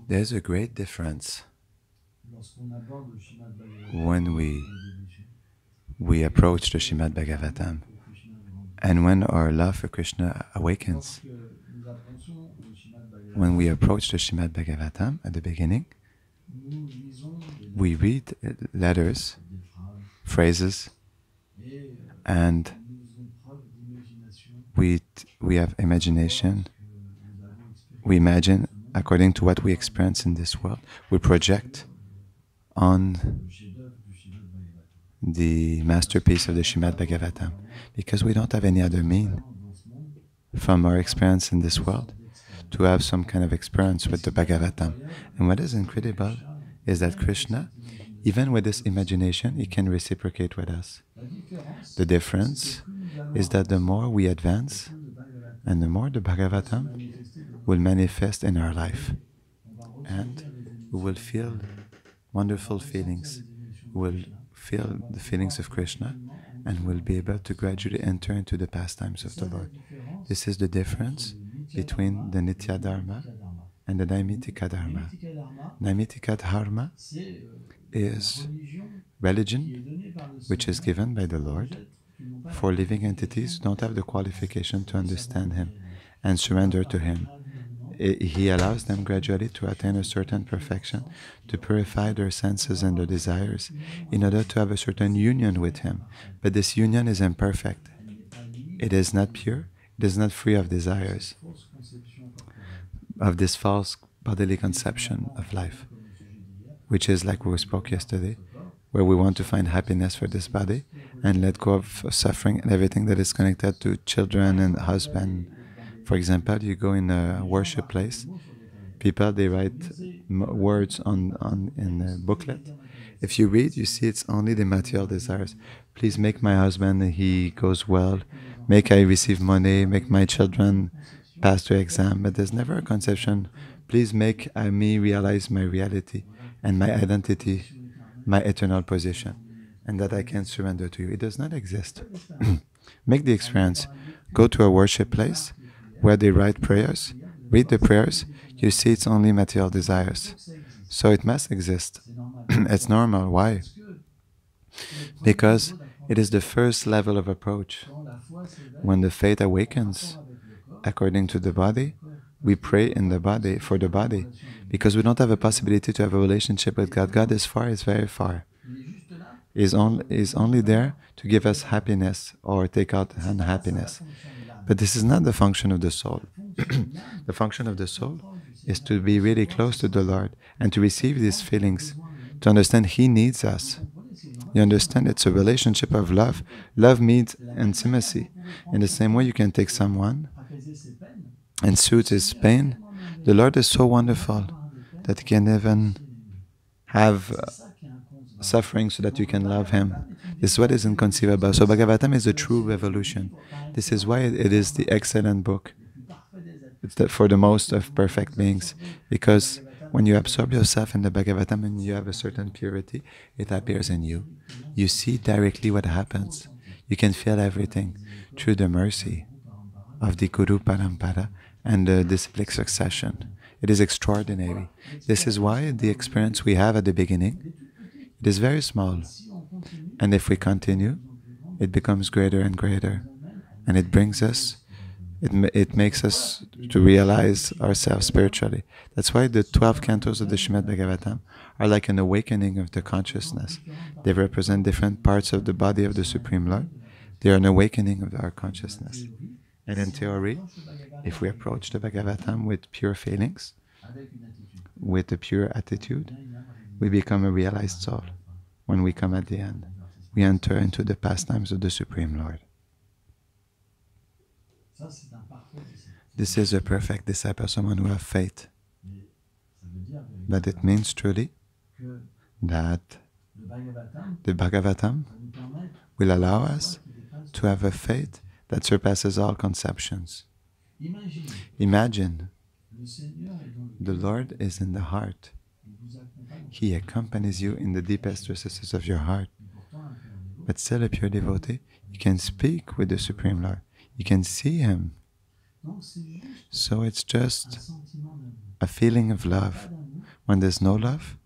There's a great difference when we approach the Srimad Bhagavatam and when our love for Krishna awakens. When we approach the Srimad Bhagavatam at the beginning, we read letters, phrases, and we have imagination. We imagine according to what we experience in this world. We project on the masterpiece of the Srimad Bhagavatam because we don't have any other mean from our experience in this world to have some kind of experience with the Bhagavatam. And what is incredible is that Krishna, even with this imagination, he can reciprocate with us. The difference is that the more we advance and the more the Bhagavatam will manifest in our life, and we will feel wonderful feelings. We will feel the feelings of Krishna and will be able to gradually enter into the pastimes of the Lord. This is the difference between the Nitya Dharma and the Naimitika Dharma. Naimitika Dharma is religion which is given by the Lord for living entities who don't have the qualification to understand Him and surrender to Him. He allows them gradually to attain a certain perfection, to purify their senses and their desires in order to have a certain union with Him. But this union is imperfect. It is not pure. It is not free of desires, of this false bodily conception of life, which is like we spoke yesterday, where we want to find happiness for this body and let go of suffering and everything that is connected to children and husband. For example, you go in a worship place, people, they write words in a booklet. If you read, you see it's only the material desires. Please make my husband, he goes well. Make I receive money, make my children pass their exam. But there's never a conception, please make me realize my reality and my identity, my eternal position, and that I can surrender to you. It does not exist. Make the experience. Go to a worship place where they write prayers, read the prayers, you see it's only material desires. So it must exist. It's normal. Why? Because it is the first level of approach. When the faith awakens, according to the body, we pray in the body, for the body, because we don't have a possibility to have a relationship with God. God is far, is very far. Is only there to give us happiness or take out unhappiness. But this is not the function of the soul. The function of the soul is to be really close to the Lord and to receive these feelings, to understand He needs us. You understand? It's a relationship of love. Love means intimacy. In the same way you can take someone and soothe his pain. The Lord is so wonderful that He can even have suffering so that you can love Him. This is what is inconceivable. So Bhagavatam is a true revolution. This is why it is the excellent book. It's for the most of perfect beings. Because when you absorb yourself in the Bhagavatam and you have a certain purity, it appears in you. You see directly what happens. You can feel everything through the mercy of the Guru Parampara and the disciplic succession. It is extraordinary. This is why the experience we have at the beginning, it is very small. And if we continue, it becomes greater and greater. And it brings us, it makes us to realize ourselves spiritually. That's why the 12 cantos of the Srimad Bhagavatam are like an awakening of the consciousness. They represent different parts of the body of the Supreme Lord. They are an awakening of our consciousness. And in theory, if we approach the Bhagavatam with pure feelings, with a pure attitude, we become a realized soul. When we come at the end, we enter into the pastimes of the Supreme Lord. This is a perfect disciple, someone who has faith. But it means truly that the Bhagavatam will allow us to have a faith that surpasses all conceptions. Imagine the Lord is in the heart. He accompanies you in the deepest recesses of your heart. But still a pure devotee, you can speak with the Supreme Lord. You can see Him. So it's just a feeling of love. When there's no love,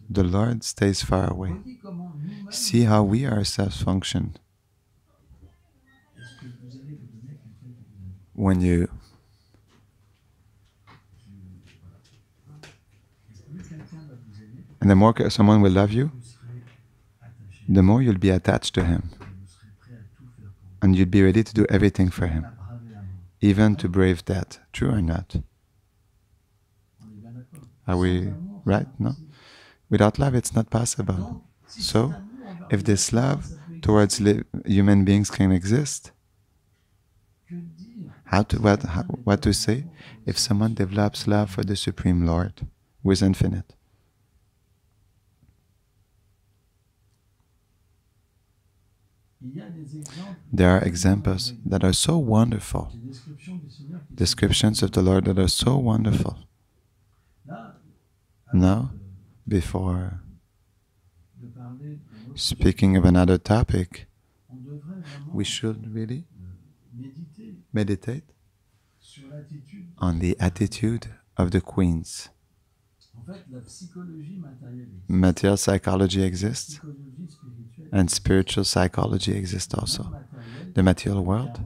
the Lord stays far away. See how we ourselves function. When you and the more someone will love you, the more you'll be attached to him. And you'll be ready to do everything for him, even to brave death. True or not? Are we right? No? Without love, it's not possible. So, if this love towards human beings can exist, what to say? If someone develops love for the Supreme Lord, who is infinite, there are examples that are so wonderful, descriptions of the Lord that are so wonderful. Now, before speaking of another topic, we should really meditate on the attitude of the queens. Material psychology exists, and spiritual psychology exists also. The material world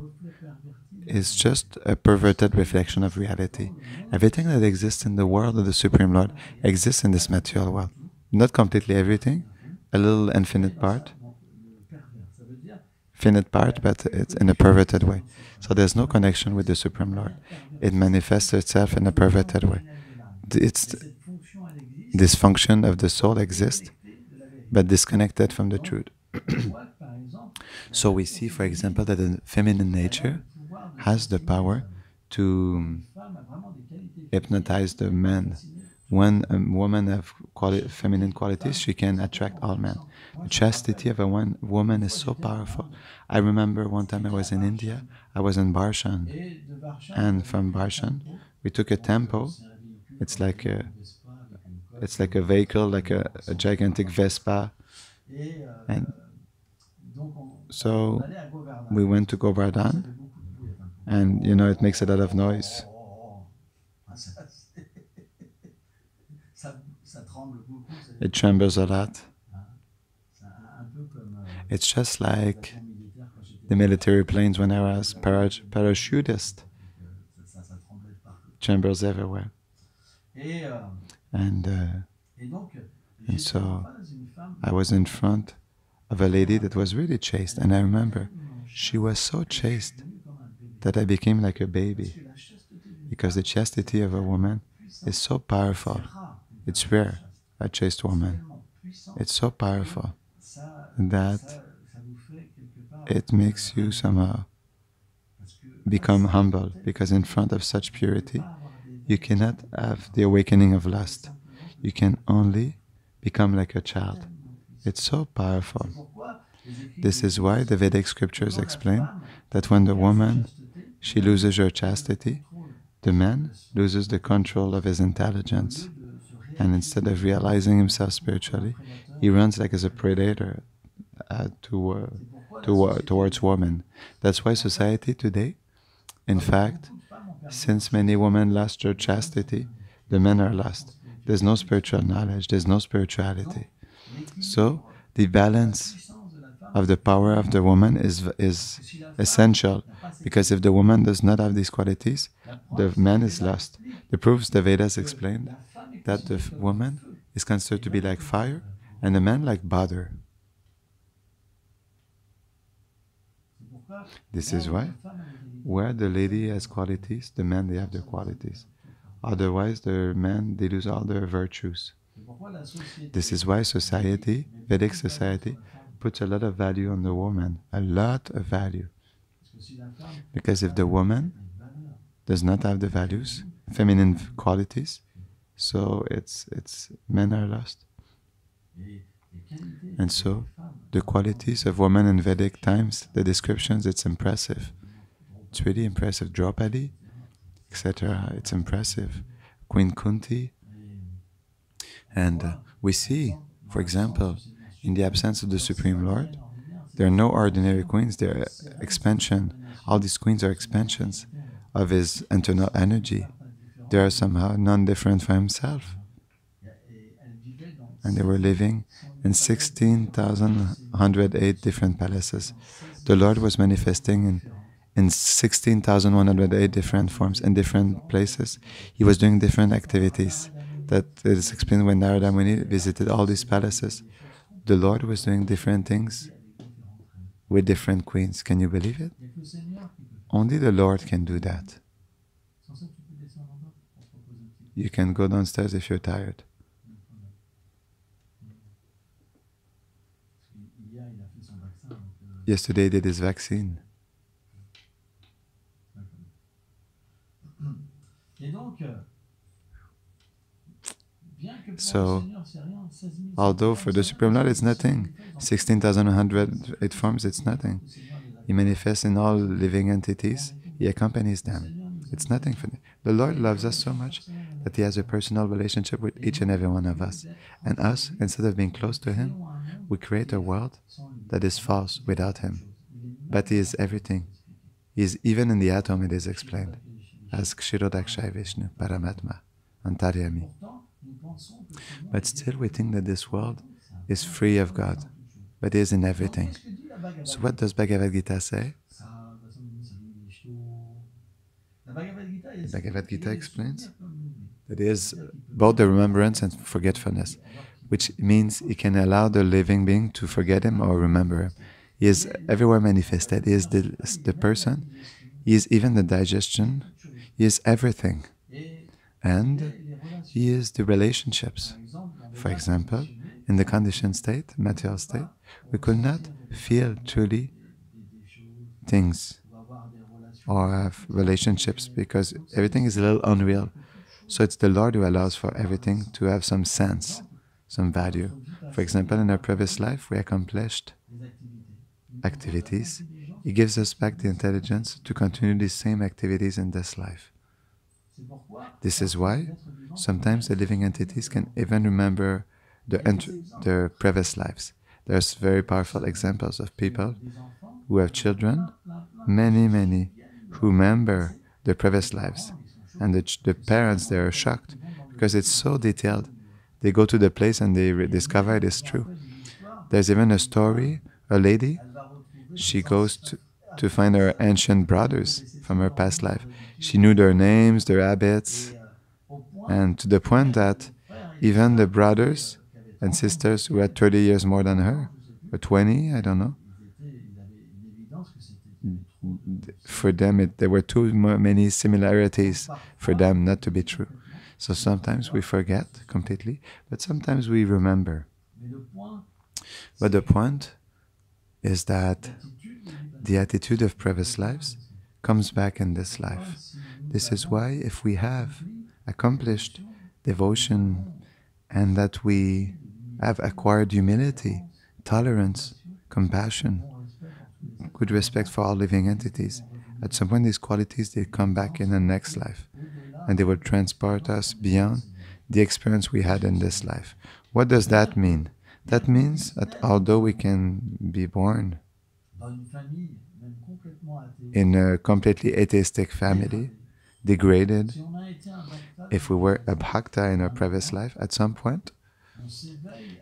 is just a perverted reflection of reality. Everything that exists in the world of the Supreme Lord exists in this material world. Not completely everything, a little infinite part, but it's in a perverted way. So there's no connection with the Supreme Lord. It manifests itself in a perverted way. This function of the soul exists, but disconnected from the truth. So we see, for example, that the feminine nature has the power to hypnotize the men. When a woman has feminine qualities, she can attract all men. The chastity of a woman is so powerful. I remember one time I was in India, I was in Barshan, and from Barshan we took a tempo. It's like a vehicle, like a gigantic Vespa, and so we went to Govardhan, and it makes a lot of noise. It trembles a lot. It's just like the military planes when I was parachutist. Trembles everywhere. And so I was in front of a lady that was really chaste, and I remember she was so chaste that I became like a baby, because the chastity of a woman is so powerful. It's rare, a chaste woman. It's so powerful that it makes you somehow become humble, because in front of such purity, you cannot have the awakening of lust. You can only become like a child. It's so powerful. This is why the Vedic scriptures explain that when the woman, she loses her chastity, the man loses the control of his intelligence. And instead of realizing himself spiritually, he runs like as a predator towards women. That's why society today, in fact, since many women lost their chastity, the men are lost. There's no spiritual knowledge, there's no spirituality. So the balance of the power of the woman is essential, because if the woman does not have these qualities, the man is lost. The proofs the Vedas explain that the woman is considered to be like fire and the man like butter. This is why where the lady has qualities, the man, they have their qualities. Otherwise, the men, they lose all their virtues. This is why society, Vedic society, puts a lot of value on the woman, a lot of value. Because if the woman does not have the values, feminine qualities, so it's men are lost. And so the qualities of women in Vedic times, the descriptions, it's impressive. It's really impressive. Draupadi, etc. It's impressive. Queen Kunti. And we see, for example, in the absence of the Supreme Lord, there are no ordinary queens, they are expansion. All these queens are expansions of his internal energy. They are somehow non-different from himself. And they were living in 16,108 different palaces. The Lord was manifesting in 16,108 different forms in different places. He was doing different activities. That is explained when Narada Muni visited all these palaces. The Lord was doing different things with different queens. Can you believe it? Only the Lord can do that. You can go downstairs if you're tired. Yesterday he did his vaccine. So, although for the Supreme Lord it's nothing, 16,108 forms, it's nothing. He manifests in all living entities, he accompanies them. It's nothing for them. The Lord loves us so much that he has a personal relationship with each and every one of us. And us, instead of being close to him, we create a world that is false without him. But he is everything. He is even in the atom, it is explained, as Kshirodakshaya Vishnu, Paramatma, Antaryami. But still we think that this world is free of God, but it is in everything. So what does Bhagavad Gita say? The Bhagavad Gita explains that it is both the remembrance and forgetfulness, which means he can allow the living being to forget him or remember him. He is everywhere manifested. He is the person. He is even the digestion. He is everything. And he is the relationships. For example, in the conditioned state, material state, we could not feel truly things or have relationships because everything is a little unreal. So it's the Lord who allows for everything to have some sense, some value. For example, in our previous life, we accomplished activities. He gives us back the intelligence to continue these same activities in this life. This is why sometimes the living entities can even remember their previous lives. There's very powerful examples of people who have children, many, who remember their previous lives. And the parents, they are shocked because it's so detailed. They go to the place and they discover it is true. There's even a story, a lady, she goes to find her ancient brothers from her past life. She knew their names, their habits, and to the point that even the brothers and sisters who had 30 years more than her, or 20, I don't know, for them there were too many similarities for them not to be true. So sometimes we forget completely, but sometimes we remember. But the point is that the attitude of previous lives comes back in this life. This is why if we have accomplished devotion and that we have acquired humility, tolerance, compassion, good respect for all living entities, at some point these qualities, they come back in the next life and they will transport us beyond the experience we had in this life. What does that mean? That means that although we can be born in a completely atheistic family, degraded, if we were a bhakta in our previous life, at some point,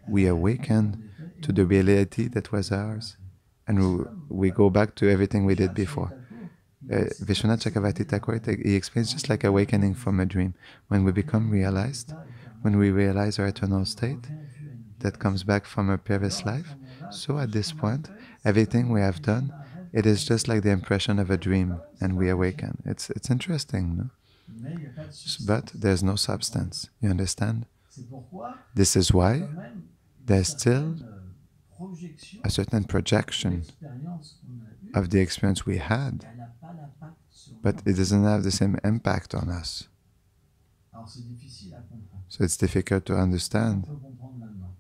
we awaken to the reality that was ours, and we go back to everything we did before. Vishwanath Chakravarti Thakur, he explains just like awakening from a dream. When we become realized, when we realize our eternal state, that comes back from our previous life, so at this point, everything we have done, it is just like the impression of a dream, and we awaken. It's interesting, no? But there's no substance, you understand? This is why there's still a certain projection of the experience we had, but it doesn't have the same impact on us. So it's difficult to understand.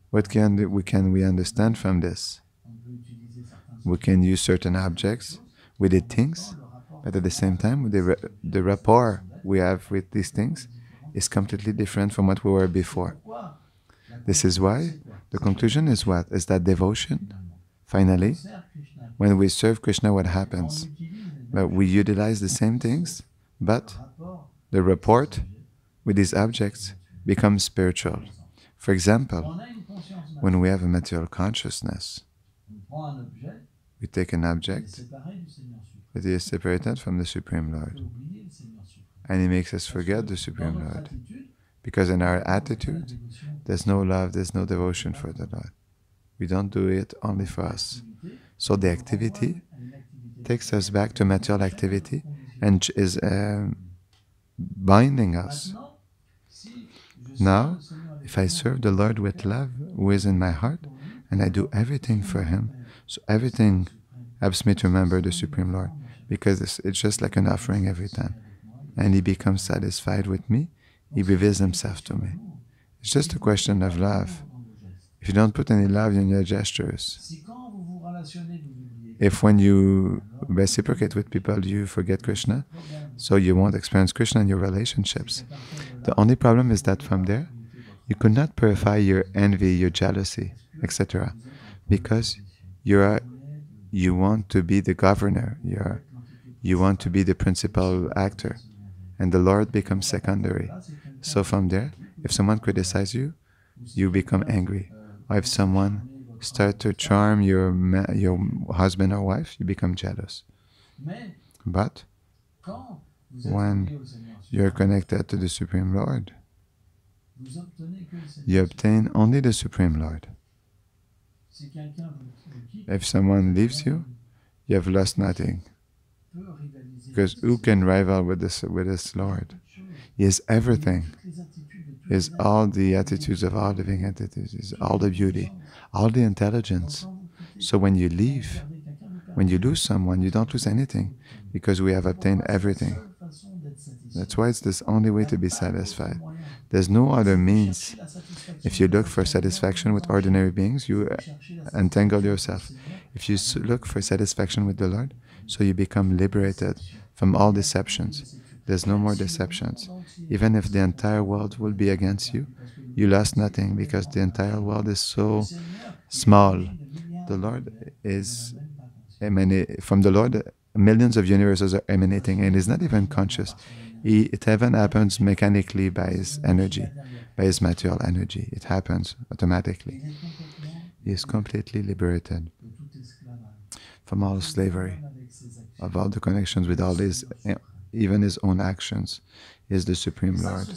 What can we understand from this? We can use certain objects, we did things, but at the same time, the rapport we have with these things is completely different from what we were before. This is why the conclusion is what? Is that devotion, finally, when we serve Krishna, what happens? But we utilize the same things, but the rapport with these objects becomes spiritual. For example, when we have a material consciousness, we take an object that is separated from the Supreme Lord, and it makes us forget the Supreme Lord. Because in our attitude, there's no love, there's no devotion for the Lord. We don't do it only for us. So the activity takes us back to material activity and is binding us. Now, if I serve the Lord with love, who is in my heart, and I do everything for Him, so everything helps me to remember the Supreme Lord, because it's just like an offering every time. And He becomes satisfied with me, He reveals Himself to me. It's just a question of love. If you don't put any love in your gestures, if when you reciprocate with people, you forget Krishna, so you won't experience Krishna in your relationships. The only problem is that from there, you could not purify your envy, your jealousy, etc. Because you want to be the governor, you want to be the principal actor, and the Lord becomes secondary. So from there, if someone criticizes you, you become angry. Or if someone starts to charm your husband or wife, you become jealous. But when you're connected to the Supreme Lord, you obtain only the Supreme Lord. If someone leaves you, you have lost nothing. Because who can rival with this Lord? He is everything. He is all the attitudes of all living entities. He is all the beauty, all the intelligence. So when you leave, when you lose someone, you don't lose anything, because we have obtained everything. That's why it's this only way to be satisfied. There's no other means. If you look for satisfaction with ordinary beings, you entangle yourself. If you look for satisfaction with the Lord, so you become liberated from all deceptions. There's no more deceptions. Even if the entire world will be against you, you lost nothing, because the entire world is so small. The Lord is from the Lord, millions of universes are emanating, and He's not even conscious. It even happens mechanically by His energy, by His material energy. It happens automatically. He is completely liberated from all slavery, of all the connections with all His, even His own actions. He is the Supreme Lord.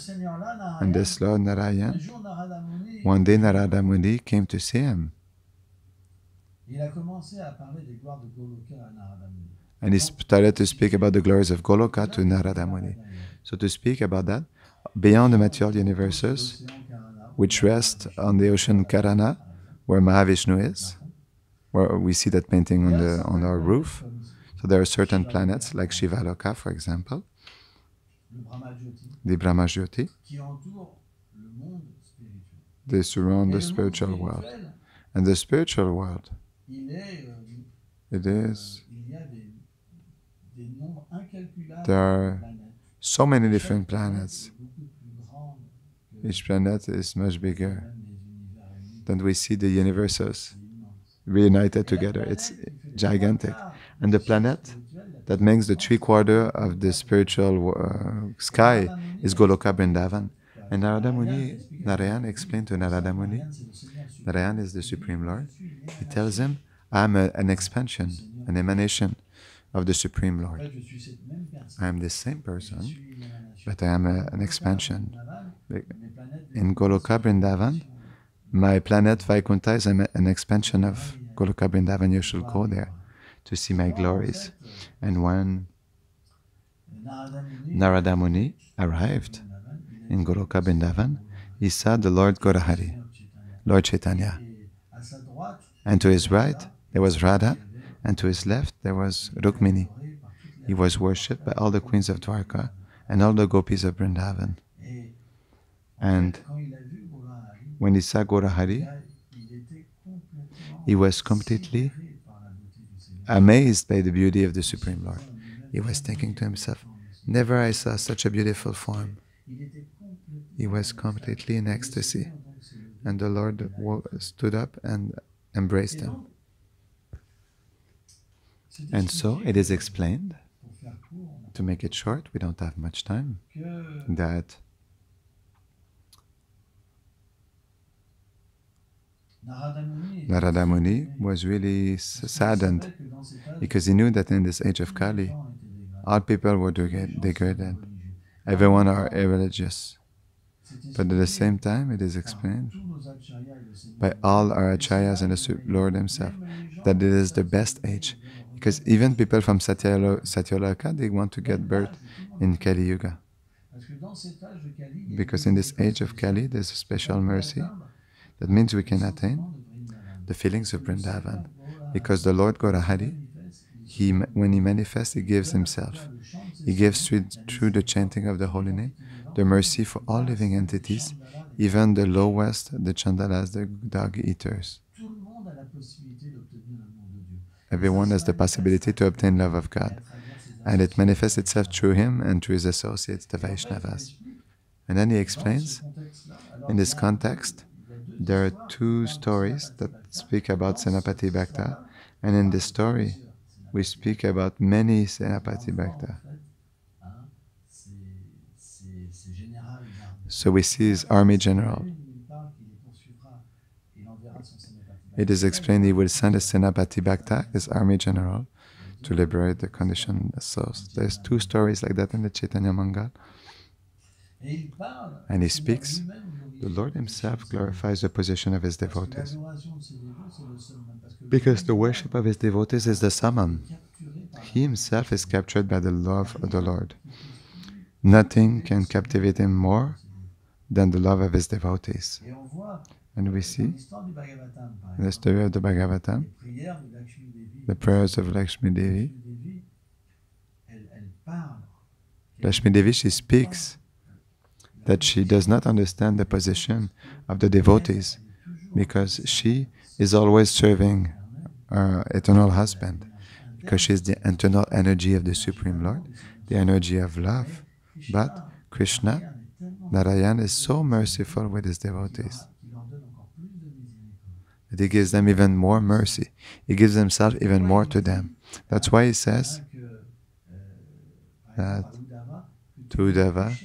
And this Lord Narayan, one day Narada Muni came to see Him. And he started to speak about the glories of Goloka to Narada Muni. So to speak about that, beyond the material universes, which rest on the ocean Karana, where Mahavishnu is, where we see that painting on our roof. So there are certain planets, like Shivaloka, for example, the Brahmajyoti. They surround the spiritual world. And the spiritual world, it is, there are so many different planets. Each planet is much bigger than we see the universes reunited together. It's gigantic. And the planet that makes the 3/4 of the spiritual sky is Goloka Vrindavan. And Narayan explained to Narada Muni, Narayan is the Supreme Lord. He tells him, I am an expansion, an emanation of the Supreme Lord. I am the same person, but I am an expansion. In Goloka Vrindavan, my planet Vaikunta is an expansion of Goloka Vrindavan. You should go there to see my glories. And when Narada Muni arrived in Goloka Vrindavan, he saw the Lord Gaurahari, Lord Chaitanya. And to his right, there was Radha, and to his left, there was Rukmini. He was worshipped by all the queens of Dwarka and all the gopis of Vrindavan. And when he saw Gaurahari, he was completely amazed by the beauty of the Supreme Lord. He was thinking to himself, Never I saw such a beautiful form. He was completely in ecstasy. And the Lord stood up and embraced him. And so it is explained, to make it short, we don't have much time, that Narada Muni was really saddened because he knew that in this age of Kali, all people were degraded. Everyone are irreligious. But at the same time, it is explained by all our acharyas and the Lord himself that it is the best age. Because even people from Satyaloka, they want to get birth in Kali Yuga. Because in this age of Kali, there's a special mercy. That means we can attain the feelings of Vrindavan. Because the Lord Gaurahari, when He manifests, He gives Himself. He gives through the chanting of the holy name, the mercy for all living entities, even the lowest, the chandalas, the dog eaters. Everyone has the possibility to obtain love of God. And it manifests itself through him and through his associates, the Vaishnavas. And then he explains, in this context, there are two stories that speak about Senapati Bhakta, and in this story, we speak about many Senapati Bhakta. So we see his army general. It is explained he will send a Senapati Bhakta, his army general, to liberate the conditioned souls. There's two stories like that in the Chaitanya Mangal. And he speaks, the Lord himself glorifies the position of his devotees. Because the worship of his devotees is the summum. He himself is captured by the love of the Lord. Nothing can captivate him more than the love of his devotees. And we see in the story of the Bhagavatam, the prayers of Lakshmi Devi. Lakshmi Devi, she speaks that she does not understand the position of the devotees because she is always serving her eternal husband, because she is the internal energy of the Supreme Lord, the energy of love. But Krishna, Narayan, is so merciful with his devotees that he gives them even more mercy. He gives himself even more to them. That's why he says that to Uddhava,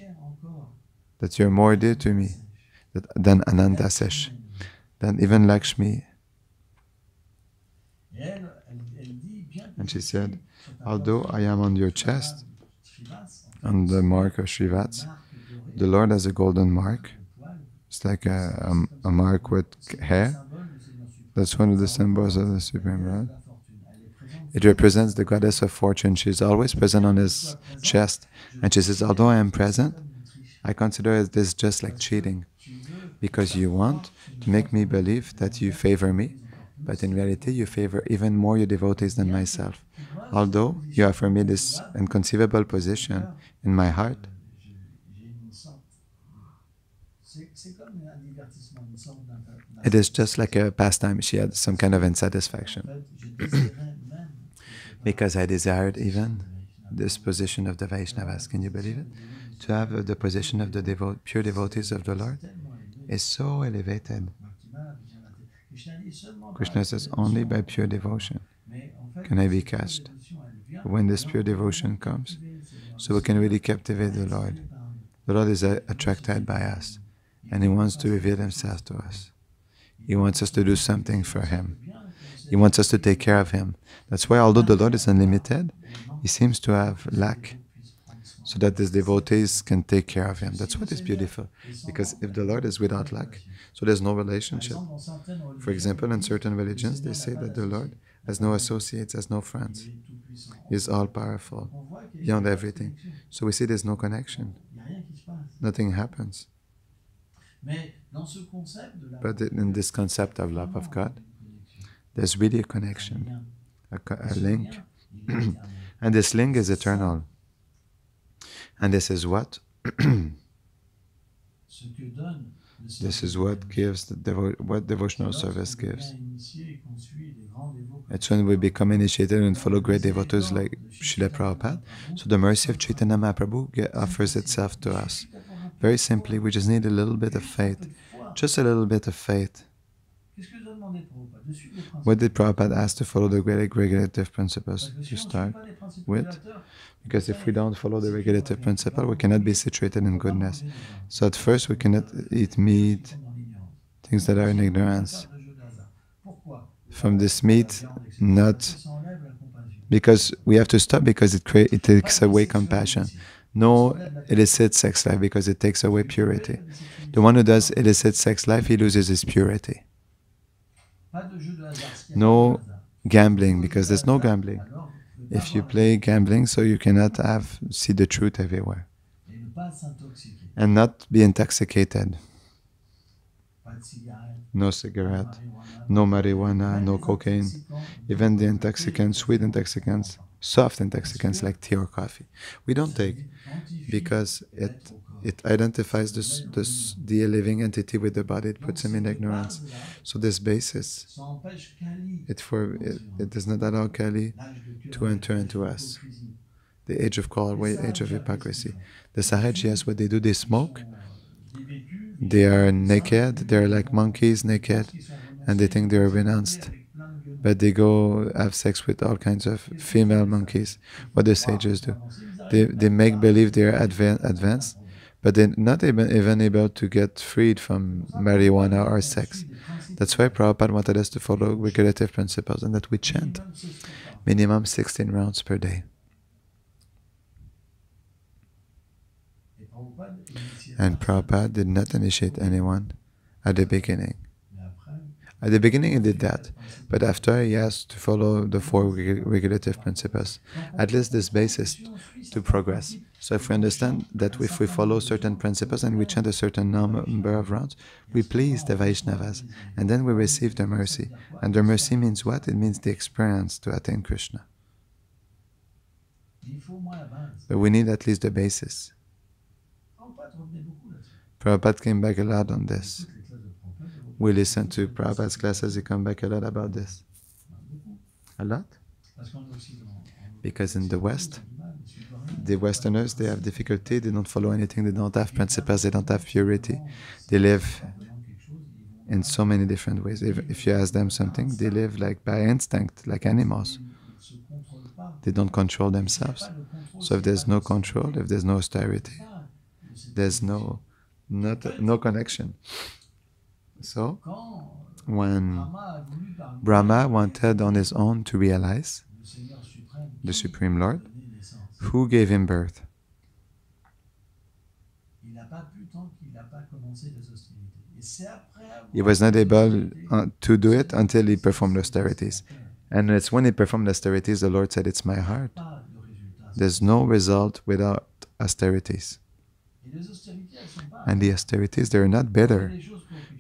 that you're more dear to me than Ananta Sesh, than even Lakshmi. And she said, although I am on your chest, on the mark of Srivats, the Lord has a golden mark. It's like a mark with hair. That's one of the symbols of the Supreme Lord. It represents the goddess of fortune. She's always present on his chest. And she says, although I am present, I consider this just like cheating. Because you want to make me believe that you favor me, but in reality you favor even more your devotees than myself. Although you offer me this inconceivable position in my heart, it is just like a pastime. She had some kind of insatisfaction. Because I desired even this position of the Vaishnavas. Can you believe it? To have the position of the pure devotees of the Lord is so elevated. Krishna says, only by pure devotion can I be catched. When this pure devotion comes, so we can really captivate the Lord. The Lord is attracted by us, and He wants to reveal Himself to us. He wants us to do something for Him. He wants us to take care of Him. That's why, although the Lord is unlimited, He seems to have lack, so that His devotees can take care of Him. That's what is beautiful. Because if the Lord is without lack, so there's no relationship. For example, in certain religions, they say that the Lord has no associates, has no friends. He is all-powerful, beyond everything. So we see there's no connection. Nothing happens. But in this concept of love of God, there's really a connection, a link. And this link is eternal. And this is what This is what gives what devotional service gives. It's when we become initiated and follow great devotees like Srila Prabhupada. So the mercy of Chaitanya Mahaprabhu offers itself to us. Very simply, we just need a little bit of faith. Just a little bit of faith. What did Prabhupada ask to follow the great regulative principles to start with? Because if we don't follow the regulative principle, we cannot be situated in goodness. So at first, we cannot eat meat, things that are in ignorance. From this meat, not because we have to stop because it takes away compassion. No illicit sex life because it takes away purity. The one who does illicit sex life, he loses his purity. No gambling because there's no gambling. If you play gambling, so you cannot see the truth everywhere. And not be intoxicated. No cigarette, no marijuana, no cocaine. Even the intoxicants, sweet intoxicants, soft intoxicants like tea or coffee. We don't take because it identifies the living entity with the body. It puts him in ignorance. So this basis, it does not allow Kali to enter into us. The age of Kalway, age of hypocrisy. The Sahajiyas, what they do, they smoke. They are naked. They're like monkeys naked, and they think they're renounced. But they go have sex with all kinds of female monkeys. What the sages do, they make believe they're advanced, but they're not even able to get freed from marijuana or sex. That's why Prabhupada wanted us to follow regulative principles and that we chant minimum 16 rounds per day. And Prabhupada did not initiate anyone at the beginning. At the beginning he did that, but after he asked to follow the 4 regulative principles, at least this basis to progress. So if we understand that if we follow certain principles and we chant a certain number of rounds, we please the Vaishnavas, and then we receive the mercy. And the mercy means what? It means the experience to attain Krishna. But we need at least the basis. Prabhupada came back a lot on this. We listen to Prabhupada's classes, he come back a lot about this. A lot? Because in the West, the Westerners, they have difficulty, they don't follow anything, they don't have principles, they don't have purity. They live in so many different ways. If you ask them something, they live like by instinct, like animals. They don't control themselves. So if there's no control, if there's no austerity, there's no connection. So, when Brahma wanted on his own to realize the Supreme Lord, who gave him birth? He was not able to do it until he performed austerities. And it's when he performed austerities, the Lord said, "It's my heart." There's no result without austerities. And the austerities, they're not better.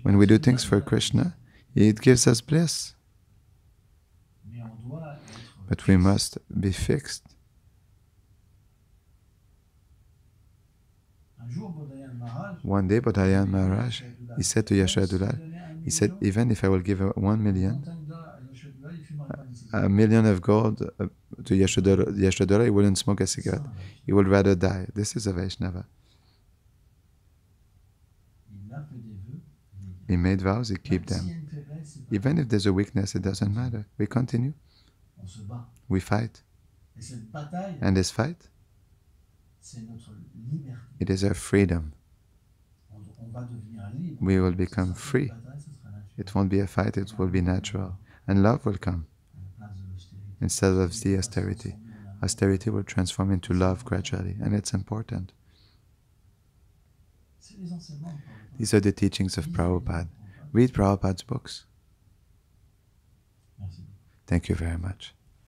When we do things for Krishna, it gives us bliss. But we must be fixed. One day, Bodhayan Maharaj, he said to Yashodhara, he said, even if I will give 1 million, a million of gold to Yashodhara, he wouldn't smoke a cigarette. He would rather die. This is a Vaishnava. He made vows, he keep them. Even if there's a weakness, it doesn't matter. We continue. We fight. And this fight, it is our freedom. We will become free. It won't be a fight, it will be natural. And love will come instead of the austerity. Austerity will transform into love gradually, and it's important. These are the teachings of Prabhupada. Read Prabhupada's books. Thank you very much.